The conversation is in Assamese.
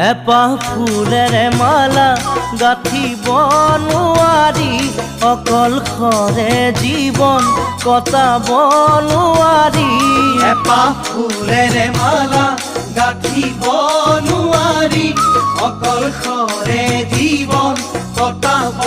এপাহ ফুলেৰে মালা গাঁঠিব নোৱাৰি, অকলশৰে জীৱন কটাব নোৱাৰি। এপাহ ফুলেৰে মালা গাঁঠিব নোৱাৰি, অকলশৰে জীৱন কটাব